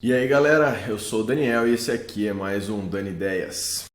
E aí galera, eu sou o Daniel e esse aqui é mais um Dani Ideias.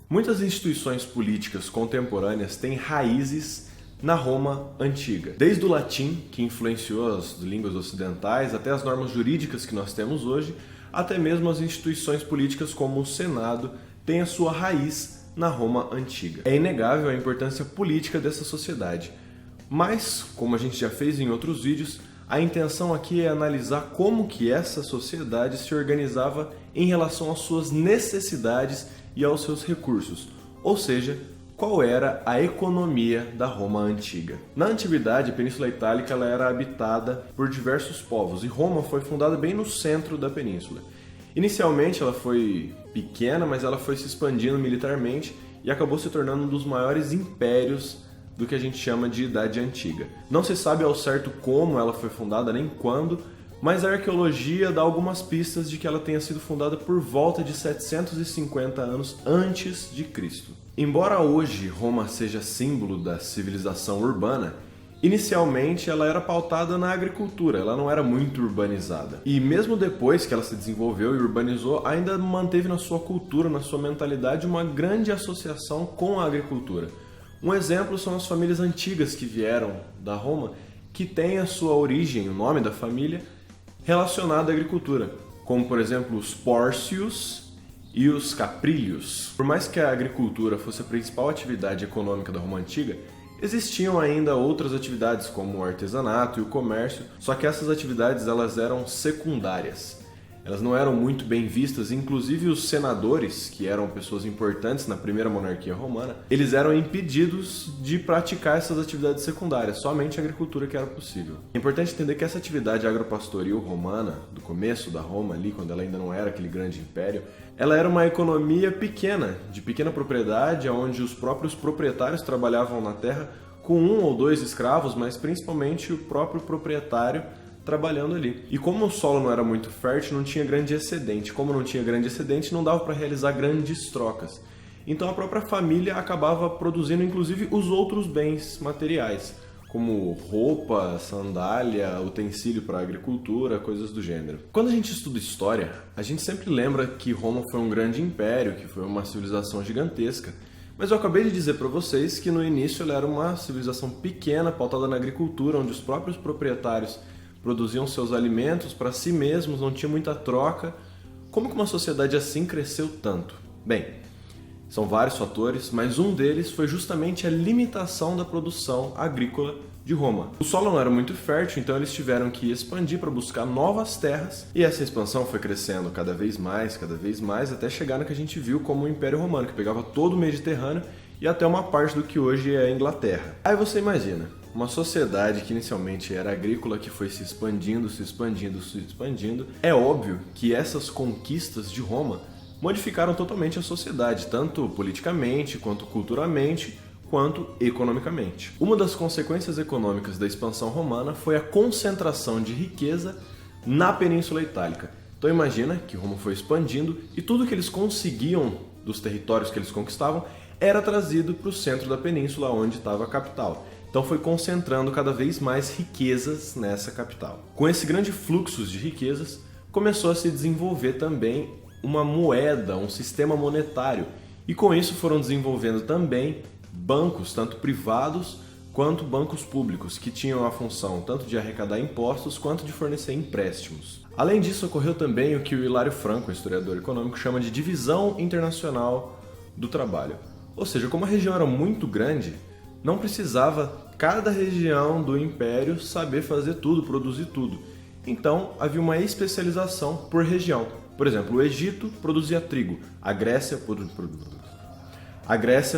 Muitas instituições políticas contemporâneas têm raízes na Roma antiga. Desde o latim, que influenciou as línguas ocidentais, até as normas jurídicas que nós temos hoje, até mesmo as instituições políticas como o Senado têm a sua raiz na Roma antiga. É inegável a importância política dessa sociedade. Mas, como a gente já fez em outros vídeos, a intenção aqui é analisar como que essa sociedade se organizava em relação às suas necessidades e aos seus recursos, ou seja, qual era a economia da Roma antiga. Na antiguidade, a Península Itálica ela era habitada por diversos povos e Roma foi fundada bem no centro da península. Inicialmente ela foi pequena, mas ela foi se expandindo militarmente e acabou se tornando um dos maiores impérios do que a gente chama de Idade Antiga. Não se sabe ao certo como ela foi fundada nem quando, mas a arqueologia dá algumas pistas de que ela tenha sido fundada por volta de 750 anos antes de Cristo. Embora hoje Roma seja símbolo da civilização urbana, inicialmente ela era pautada na agricultura, ela não era muito urbanizada. E mesmo depois que ela se desenvolveu e urbanizou, ainda manteve na sua cultura, na sua mentalidade, uma grande associação com a agricultura. Um exemplo são as famílias antigas que vieram da Roma, que têm a sua origem, o nome da família, relacionado à agricultura, como por exemplo os Pórcios e os Caprílios. Por mais que a agricultura fosse a principal atividade econômica da Roma Antiga, existiam ainda outras atividades como o artesanato e o comércio, só que essas atividades elas eram secundárias. Elas não eram muito bem vistas, inclusive os senadores, que eram pessoas importantes na primeira monarquia romana, eles eram impedidos de praticar essas atividades secundárias, somente a agricultura que era possível. É importante entender que essa atividade agropastoril romana, do começo da Roma ali, quando ela ainda não era aquele grande império, ela era uma economia pequena, de pequena propriedade, onde os próprios proprietários trabalhavam na terra com 1 ou 2 escravos, mas principalmente o próprio proprietário trabalhando ali. E como o solo não era muito fértil, não tinha grande excedente. Como não tinha grande excedente, não dava para realizar grandes trocas. Então a própria família acabava produzindo inclusive os outros bens materiais, como roupa, sandália, utensílio para a agricultura, coisas do gênero. Quando a gente estuda história, a gente sempre lembra que Roma foi um grande império, que foi uma civilização gigantesca. Mas eu acabei de dizer para vocês que no início ela era uma civilização pequena, pautada na agricultura, onde os próprios proprietários produziam seus alimentos para si mesmos, não tinha muita troca. Como que uma sociedade assim cresceu tanto? Bem, são vários fatores, mas um deles foi justamente a limitação da produção agrícola de Roma. O solo não era muito fértil, então eles tiveram que expandir para buscar novas terras, e essa expansão foi crescendo cada vez mais, até chegar no que a gente viu como o Império Romano, que pegava todo o Mediterrâneo e até uma parte do que hoje é a Inglaterra. Aí você imagina, uma sociedade que inicialmente era agrícola, que foi se expandindo, é óbvio que essas conquistas de Roma modificaram totalmente a sociedade, tanto politicamente, quanto culturalmente, quanto economicamente. Uma das consequências econômicas da expansão romana foi a concentração de riqueza na Península Itálica. Então imagina que Roma foi expandindo e tudo que eles conseguiam dos territórios que eles conquistavam era trazido para o centro da península, onde estava a capital. Então foi concentrando cada vez mais riquezas nessa capital. Com esse grande fluxo de riquezas, começou a se desenvolver também uma moeda, um sistema monetário. E com isso foram desenvolvendo também bancos, tanto privados quanto bancos públicos, que tinham a função tanto de arrecadar impostos quanto de fornecer empréstimos. Além disso, ocorreu também o que o Hilário Franco, historiador econômico, chama de divisão internacional do trabalho. Ou seja, como a região era muito grande, não precisava cada região do império saber fazer tudo, produzir tudo. Então, havia uma especialização por região. Por exemplo, o Egito produzia trigo, a Grécia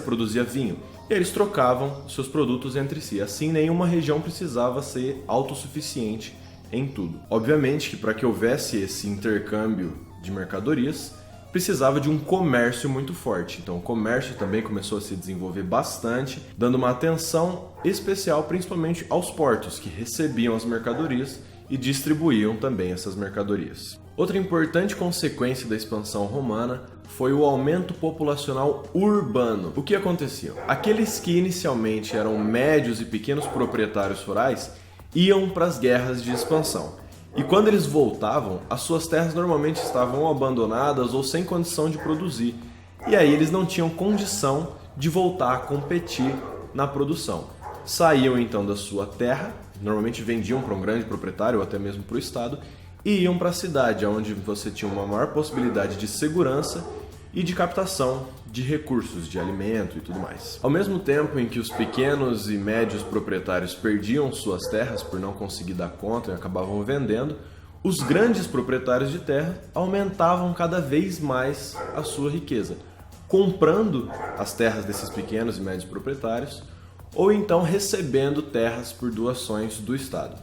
produzia vinho. E eles trocavam seus produtos entre si. Assim, nenhuma região precisava ser autossuficiente em tudo. Obviamente que para que houvesse esse intercâmbio de mercadorias, precisava de um comércio muito forte. Então o comércio também começou a se desenvolver bastante, dando uma atenção especial principalmente aos portos, que recebiam as mercadorias e distribuíam também essas mercadorias. Outra importante consequência da expansão romana foi o aumento populacional urbano. O que acontecia? Aqueles que inicialmente eram médios e pequenos proprietários rurais iam para as guerras de expansão. E quando eles voltavam, as suas terras normalmente estavam abandonadas ou sem condição de produzir. E aí eles não tinham condição de voltar a competir na produção. Saíam então da sua terra, normalmente vendiam para um grande proprietário ou até mesmo para o estado, e iam para a cidade, onde você tinha uma maior possibilidade de segurança e de captação de recursos, de alimento e tudo mais. Ao mesmo tempo em que os pequenos e médios proprietários perdiam suas terras por não conseguir dar conta e acabavam vendendo, os grandes proprietários de terra aumentavam cada vez mais a sua riqueza, comprando as terras desses pequenos e médios proprietários ou então recebendo terras por doações do Estado.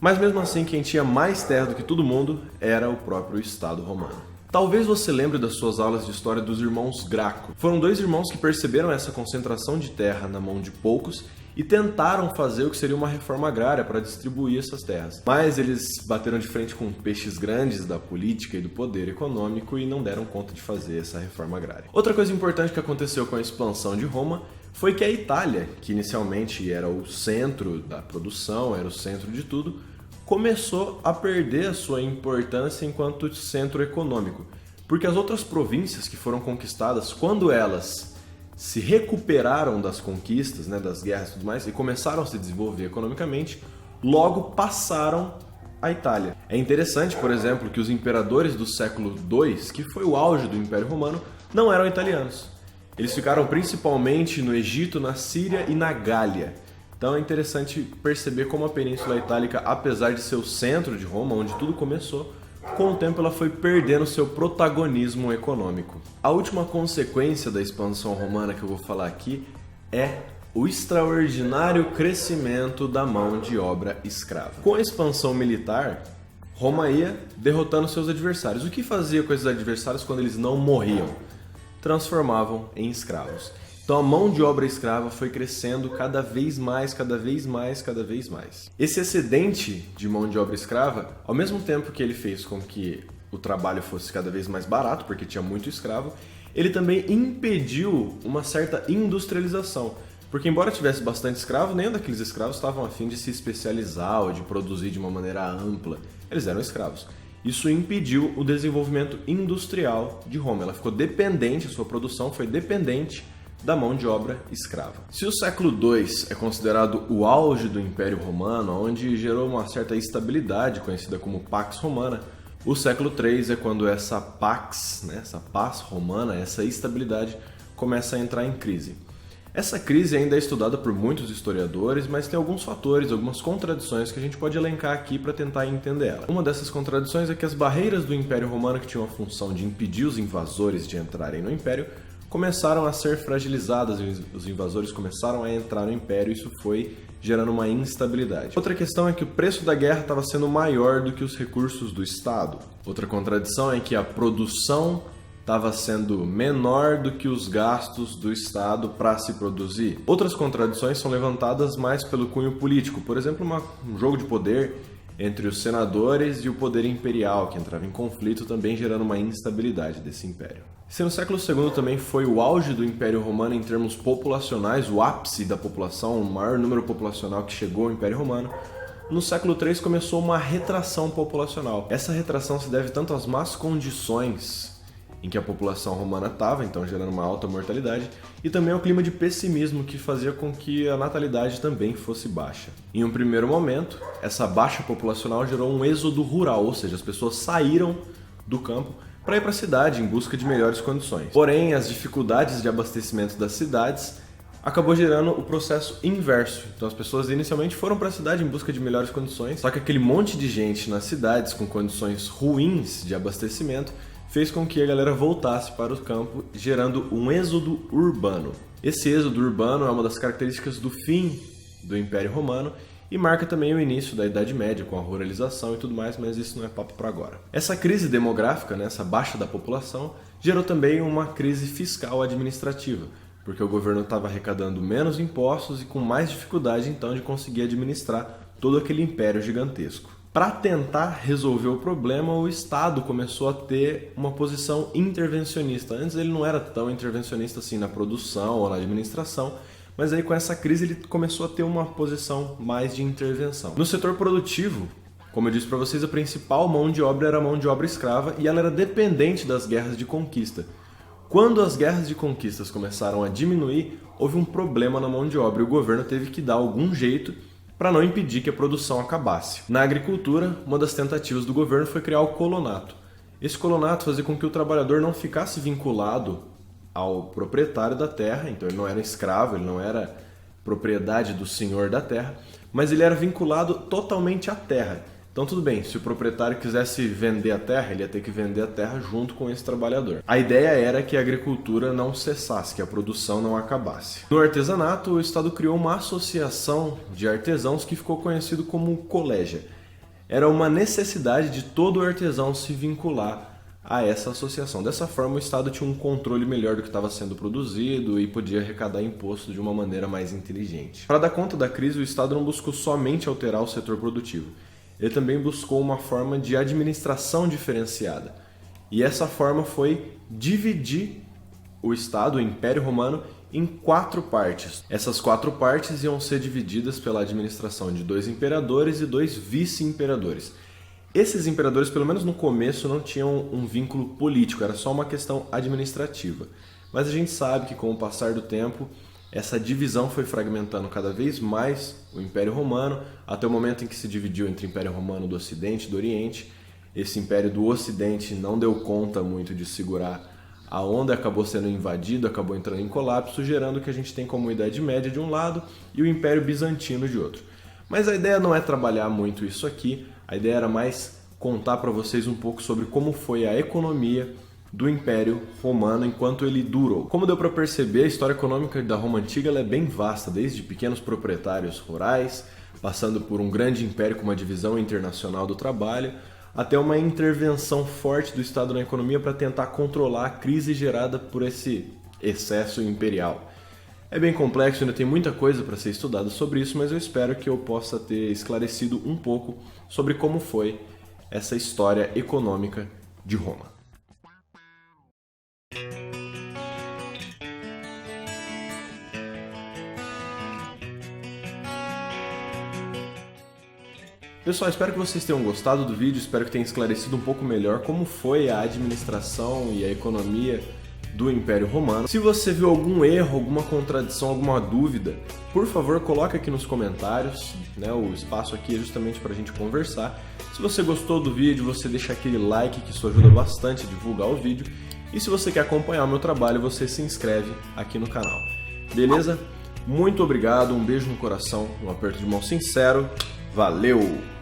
Mas mesmo assim, quem tinha mais terra do que todo mundo era o próprio Estado romano. Talvez você lembre das suas aulas de história dos irmãos Graco. Foram dois irmãos que perceberam essa concentração de terra na mão de poucos e tentaram fazer o que seria uma reforma agrária para distribuir essas terras. Mas eles bateram de frente com peixes grandes da política e do poder econômico e não deram conta de fazer essa reforma agrária. Outra coisa importante que aconteceu com a expansão de Roma foi que a Itália, que inicialmente era o centro da produção, era o centro de tudo, começou a perder a sua importância enquanto centro econômico, porque as outras províncias que foram conquistadas, quando elas se recuperaram das conquistas, das guerras e tudo mais, e começaram a se desenvolver economicamente, logo passaram a Itália. É interessante, por exemplo, que os imperadores do século II, que foi o auge do Império Romano, não eram italianos. Eles ficaram principalmente no Egito, na Síria e na Gália. Então é interessante perceber como a Península Itálica, apesar de ser o centro de Roma, onde tudo começou, com o tempo ela foi perdendo seu protagonismo econômico. A última consequência da expansão romana que eu vou falar aqui é o extraordinário crescimento da mão de obra escrava. Com a expansão militar, Roma ia derrotando seus adversários. O que fazia com esses adversários quando eles não morriam? Transformavam em escravos. Então a mão de obra escrava foi crescendo cada vez mais. Esse excedente de mão de obra escrava, ao mesmo tempo que ele fez com que o trabalho fosse cada vez mais barato, porque tinha muito escravo, ele também impediu uma certa industrialização. Porque embora tivesse bastante escravo, nenhum daqueles escravos estavam a fim de se especializar ou de produzir de uma maneira ampla. Eles eram escravos. Isso impediu o desenvolvimento industrial de Roma. Ela ficou dependente, a sua produção foi dependente da mão de obra escrava. Se o século II é considerado o auge do Império Romano, onde gerou uma certa estabilidade, conhecida como Pax Romana, o século III é quando essa Pax, essa paz romana, essa estabilidade, começa a entrar em crise. Essa crise ainda é estudada por muitos historiadores, mas tem alguns fatores, algumas contradições que a gente pode elencar aqui para tentar entender ela. Uma dessas contradições é que as barreiras do Império Romano, que tinham a função de impedir os invasores de entrarem no Império, começaram a ser fragilizadas, os invasores começaram a entrar no Império e isso foi gerando uma instabilidade. Outra questão é que o preço da guerra estava sendo maior do que os recursos do Estado. Outra contradição é que a produção estava sendo menor do que os gastos do Estado para se produzir. Outras contradições são levantadas mais pelo cunho político, por exemplo, um jogo de poder entre os senadores e o poder imperial, que entrava em conflito, também gerando uma instabilidade desse império. Se no século II também foi o auge do Império Romano em termos populacionais, o ápice da população, o maior número populacional que chegou ao Império Romano, no século III começou uma retração populacional. Essa retração se deve tanto às más condições em que a população romana estava, então gerando uma alta mortalidade, e também ao clima de pessimismo que fazia com que a natalidade também fosse baixa. Em um primeiro momento, essa baixa populacional gerou um êxodo rural, ou seja, as pessoas saíram do campo para ir para a cidade em busca de melhores condições. Porém, as dificuldades de abastecimento das cidades acabou gerando o processo inverso. Então as pessoas inicialmente foram para a cidade em busca de melhores condições, só que aquele monte de gente nas cidades com condições ruins de abastecimento fez com que a galera voltasse para o campo, gerando um êxodo urbano. Esse êxodo urbano é uma das características do fim do Império Romano e marca também o início da Idade Média, com a ruralização e tudo mais, mas isso não é papo para agora. Essa crise demográfica, essa baixa da população, gerou também uma crise fiscal administrativa, porque o governo estava arrecadando menos impostos e com mais dificuldade, então, de conseguir administrar todo aquele império gigantesco. Para tentar resolver o problema, o Estado começou a ter uma posição intervencionista. Antes ele não era tão intervencionista assim na produção ou na administração, mas aí com essa crise ele começou a ter uma posição mais de intervenção. No setor produtivo, como eu disse para vocês, a principal mão de obra era a mão de obra escrava e ela era dependente das guerras de conquista. Quando as guerras de conquistas começaram a diminuir, houve um problema na mão de obra e o governo teve que dar algum jeito para não impedir que a produção acabasse. Na agricultura, uma das tentativas do governo foi criar o colonato. Esse colonato fazia com que o trabalhador não ficasse vinculado ao proprietário da terra, então ele não era escravo, ele não era propriedade do senhor da terra, mas ele era vinculado totalmente à terra. Então tudo bem, se o proprietário quisesse vender a terra, ele ia ter que vender a terra junto com esse trabalhador. A ideia era que a agricultura não cessasse, que a produção não acabasse. No artesanato, o Estado criou uma associação de artesãos que ficou conhecido como Collégia. Era uma necessidade de todo artesão se vincular a essa associação. Dessa forma, o Estado tinha um controle melhor do que estava sendo produzido e podia arrecadar imposto de uma maneira mais inteligente. Para dar conta da crise, o Estado não buscou somente alterar o setor produtivo. Ele também buscou uma forma de administração diferenciada. E essa forma foi dividir o Estado, o Império Romano, em 4 partes. Essas 4 partes iam ser divididas pela administração de 2 imperadores e 2 vice-imperadores. Esses imperadores, pelo menos no começo, não tinham um vínculo político, era só uma questão administrativa. Mas a gente sabe que com o passar do tempo, essa divisão foi fragmentando cada vez mais o Império Romano, até o momento em que se dividiu entre o Império Romano do Ocidente e do Oriente. Esse Império do Ocidente não deu conta muito de segurar a onda, acabou sendo invadido, acabou entrando em colapso, gerando o que a gente tem como Idade Média de um lado e o Império Bizantino de outro. Mas a ideia não é trabalhar muito isso aqui, a ideia era mais contar para vocês um pouco sobre como foi a economia do Império Romano enquanto ele durou. Como deu para perceber, a história econômica da Roma Antiga ela é bem vasta, desde pequenos proprietários rurais, passando por um grande império com uma divisão internacional do trabalho, até uma intervenção forte do Estado na economia para tentar controlar a crise gerada por esse excesso imperial. É bem complexo, ainda tem muita coisa para ser estudada sobre isso, mas eu espero que eu possa ter esclarecido um pouco sobre como foi essa história econômica de Roma. Pessoal, espero que vocês tenham gostado do vídeo, espero que tenha esclarecido um pouco melhor como foi a administração e a economia do Império Romano. Se você viu algum erro, alguma contradição, alguma dúvida, por favor, coloque aqui nos comentários, né? O espaço aqui é justamente para a gente conversar. Se você gostou do vídeo, você deixa aquele like, que isso ajuda bastante a divulgar o vídeo. E se você quer acompanhar o meu trabalho, você se inscreve aqui no canal. Beleza? Muito obrigado, um beijo no coração, um aperto de mão sincero. Valeu!